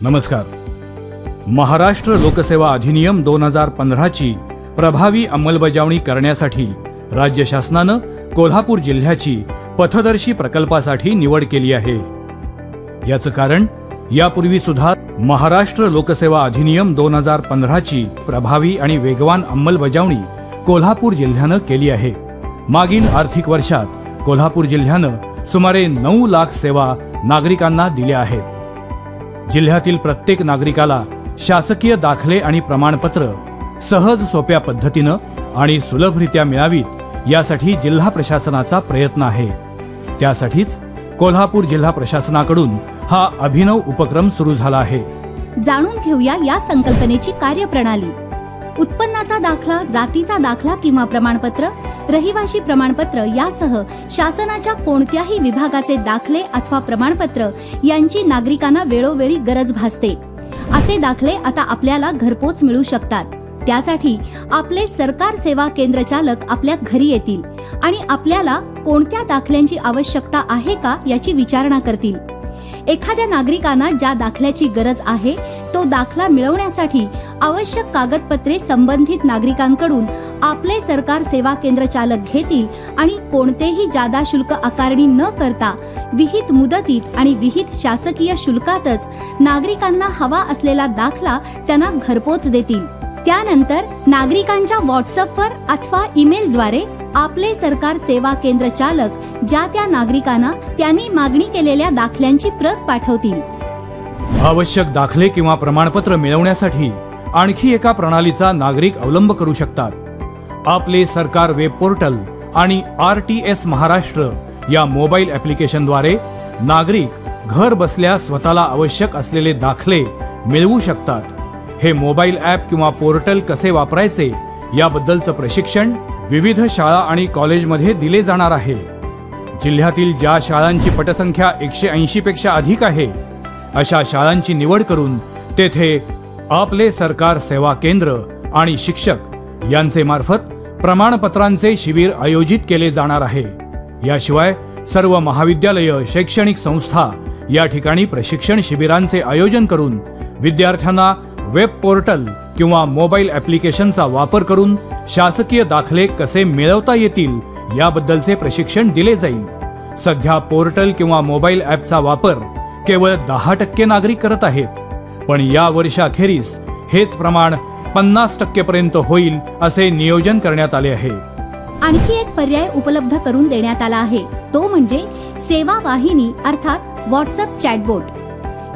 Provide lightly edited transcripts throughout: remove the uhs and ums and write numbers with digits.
नमस्कार. महाराष्ट्र लोकसेवा अधिनियम 2015 ची प्रभावी अंमलबजावणी करण्यासाठी राज्य शासनाने कोल्हापूर जिल्ह्याची पथदर्शी प्रकल्पासाठी निवड केली आहे. याचं कारण यापूर्वी सुद्धा महाराष्ट्र लोकसेवा अधिनियम 2015 ची प्रभावी आणि वेगवान अंमलबजावणी कोल्हापूर जिल्ह्याने केली आहे. मागील आर्थिक वर्षात कोल्हापूर जिल्ह्याने सुमारे 9 लाख सेवा नागरिकांना दिल्या आहेत. जिल्ह्यातील प्रत्येक नागरिकाला शासकीय दाखले आणि प्रमाणपत्र सहज सोप्या पद्धतीने आणि सुलभरित्या मिळावीत यासाठी जिल्हा प्रशासनाचा प्रयत्न आहे. त्यासाठीच कोल्हापूर जिल्हा प्रशासनाकडून हा अभिनव उपक्रम सुरू झाला आहे. जाणून घेऊया या संकल्पनेची कार्यप्रणाली. उत्पन्नाचा दाखला, जातीचा दाखला किंवा प्रमाणपत्र, रहिवासी प्रमाणपत्र यासह शासनाच्या कोणत्याही विभागाचे दाखले अथवा प्रमाणपत्र यांची नागरिकांना वेळोवेळी गरज भासते. असे दाखले आता आपल्याला घरपोच मिळू शकतात. त्यासाठी आपले सरकार सेवा केंद्र चालक आपल्या घरी येतील आणि आपल्याला कोणत्या दाखल्यांची आवश्यकता आहे का याची विचारणा करतील. एखाद्या नागरिकांना ज्या दाखल्याची गरज आहे तो दाखला मिळवण्यासाठी आवश्यक कागदपत्रे संबंधित नागरिकांकडून आपले सरकार सेवा केंद्र चालक घेतील आणि कोणतेही जादा शुल्क आकारणी न करता विहित मुदतीत आणि विहित शासकीय शुल्कातच नागरिकांना हवा असलेला दाखला त्यांना घरपोच देतील. त्यानंतर नागरिकांच्या व्हॉट्सअपवर अथवा ईमेलद्वारे आपले सरकार सेवा केंद्र चालक ज्या त्या नागरिकांना त्यांनी मागणी केलेल्या दाखल्यांची प्रत पाठवतील. आवश्यक दाखले किंवा प्रमाणपत्र मिळवण्यासाठी आणखी एका प्रणालीचा नागरिक अवलंब करू शकतात. आपले सरकार वेब पोर्टल आणि RTS महाराष्ट्र या मोबाईल ॲप्लिकेशनद्वारे नागरिक घर बसल्या स्वतःला आवश्यक असलेले दाखले मिळवू शकतात. हे मोबाईल ॲप किंवा पोर्टल कसे वापरायचे याबद्दलचं प्रशिक्षण विविध शाळा आणि कॉलेजमध्ये दिले जाणार आहे. जिल्ह्यातील ज्या शाळांची पटसंख्या 180 पेक्षा अधिक आहे अशा शाळांची निवड करून तेथे आपले सरकार सेवा केंद्र आणि शिक्षक यांचे मार्फत प्रमाणपत्रांचे शिबिर आयोजित केले जाणार आहे. याशिवाय सर्व महाविद्यालय, शैक्षणिक संस्था या ठिकाणी प्रशिक्षण शिबिरांचे आयोजन करून विद्यार्थ्यांना वेब पोर्टल किंवा मोबाईल ॲप्लिकेशनचा वापर करून शासकीय दाखले कसे मिळवता येतील याबद्दलचे प्रशिक्षण दिले जाईल. सध्या पोर्टल किंवा मोबाईल ॲपचा वापर केवळ 10% नागरिक करत आहेत, पण या वर्षाखेरीस हेच प्रमाण 50% पर्यंत होईल असे नियोजन करण्यात आले आहे. आणखी एक पर्याय उपलब्ध करून देण्यात आला आहे, तो म्हणजे सेवा वाहिनी अर्थात व्हॉट्सअप चॅटबोट.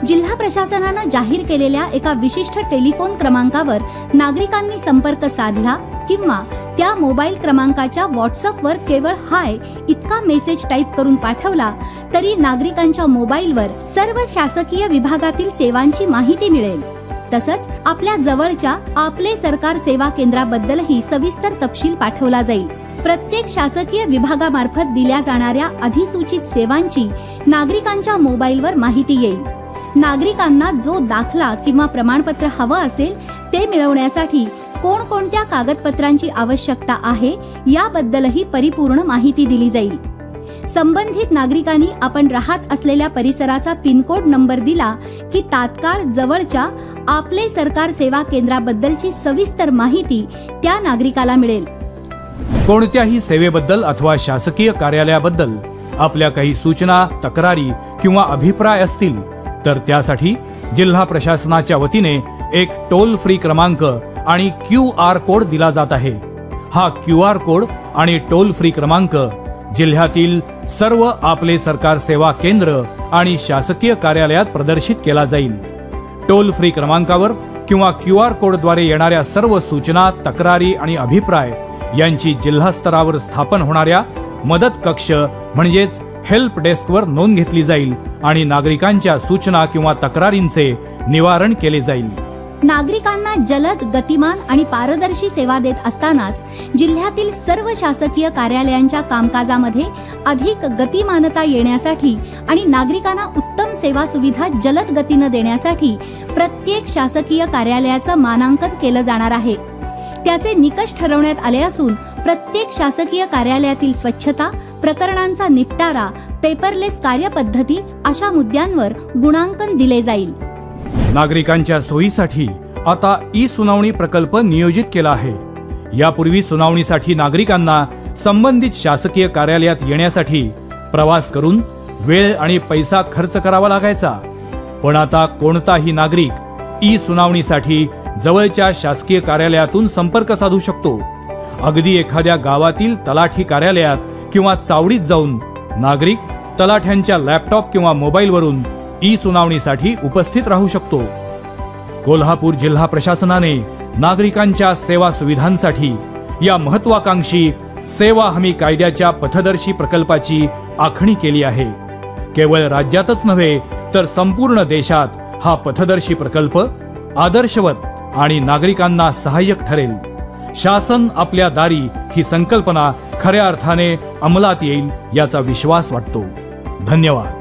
जिल्हा प्रशासनाने जाहीर केलेल्या एका विशिष्ट टेलिफोन क्रमांकावर नागरिकांनी संपर्क साधला किंवा त्या मोबाईल क्रमांकाच्या व्हॉट्सअपवर केवळ हाय इतका मेसेज टाईप करून पाठवला तरी नागरिकांच्या मोबाईलवर सर्व शासकीय विभागातील सेवांची माहिती मिळेल. तसंच आपल्या जवळच्या आपले सरकार सेवा केंद्राबद्दलही सविस्तर तपशील पाठवला जाईल. प्रत्येक शासकीय विभागामार्फत दिल्या जाणाऱ्या अधिसूचित सेवांची नागरिकांच्या मोबाईलवर माहिती येईल. नागरिकांना जो दाखला किंवा प्रमाणपत्र हवं असेल ते मिळवण्यासाठी कोणकोणत्या कागदपत्रांची आवश्यकता आहे याबद्दलही परिपूर्ण माहिती दिली जाईल. संबंधित नागरिकांनी आपण राहत असलेल्या परिसराचा पिनकोड नंबर दिला की तात्काळ जवळच्या आपले सरकार सेवा केंद्राबद्दलची सविस्तर माहिती त्या नागरिकाला मिळेल. कोणत्याही सेवेबद्दल अथवा शासकीय कार्यालयाबद्दल आपल्या काही सूचना, तक्रारी किंवा अभिप्राय असतील तर त्यासाठी जिल्हा प्रशासनाच्या वतीने एक टोल फ्री क्रमांक आणि QR कोड दिला जात आहे. हा QR कोड आणि टोल फ्री क्रमांक जिल्ह्यातील सर्व आपले सरकार सेवा केंद्र आणि शासकीय कार्यालयात प्रदर्शित केला जाईल. टोल फ्री क्रमांकावर किंवा QR कोडद्वारे येणाऱ्या सर्व सूचना, तक्रारी आणि अभिप्राय यांची जिल्हा स्तरावर स्थापन होणाऱ्या मदत कक्ष म्हणजेच हेल्प डेस्कवर नोंद घेतली जाईल आणि नागरिकांच्या सूचना किंवा तक्रारींचे निवारण केले जाईल. नागरिकांना जलद, गतिमान आणि पारदर्शी सेवा देत असतानाच जिल्ह्यातील सर्व शासकीय कार्यालयांच्या कामकाजामध्ये अधिक गतिमानता येण्यासाठी आणि नागरिकांना उत्तम सेवा सुविधा जलद गतीने देण्यासाठी प्रत्येक शासकीय कार्यालयाचं मानांकन केलं जाणार आहे. त्याचे निकष ठरवण्यात आले असून प्रत्येक शासकीय कार्यालयातील स्वच्छता, प्रकरणांचा निपटारा, पेपरलेस कार्यपद्धती अशा मुद्द्यांवर गुणांकन दिले जाईल. नागरिकांच्या सोयीसाठी आता ई सुनावणी प्रकल्प नियोजित केला आहे। यापूर्वी सुनावणीसाठी नागरिकांना संबंधित शासकीय कार्यालयात येण्यासाठी प्रवास करून वेळ आणि पैसा खर्च करावा लागायचा, पण आता कोणताही नागरिक ई सुनावणीसाठी जवळच्या शासकीय कार्यालयातून संपर्क साधू शकतो। अगदी एखाद्या गावातील तलाठी कार्यालयात किंवा चावडीत जाऊन नागरिक तलाठ्यांच्या लॅपटॉप किंवा मोबाईलवरून ई सुनावणीसाठी उपस्थित राहू शकतो। कोल्हापूर जिल्हा प्रशासनाने नागरिकांच्या सेवा सुविधांसाठी या महत्त्वाकांक्षी सेवा हमी कायद्याच्या पथदर्शी प्रकल्पाची आखणी केली आहे। केवळ राज्यातच नव्हे तर संपूर्ण देशात हा पथदर्शी प्रकल्प आदर्शवत आणि नागरिकांना सहाय्यक ठरेल। शासन आपल्या दारी ही संकल्पना खऱ्या अर्थाने अंमलात येईल याचा विश्वास वाटतो। धन्यवाद।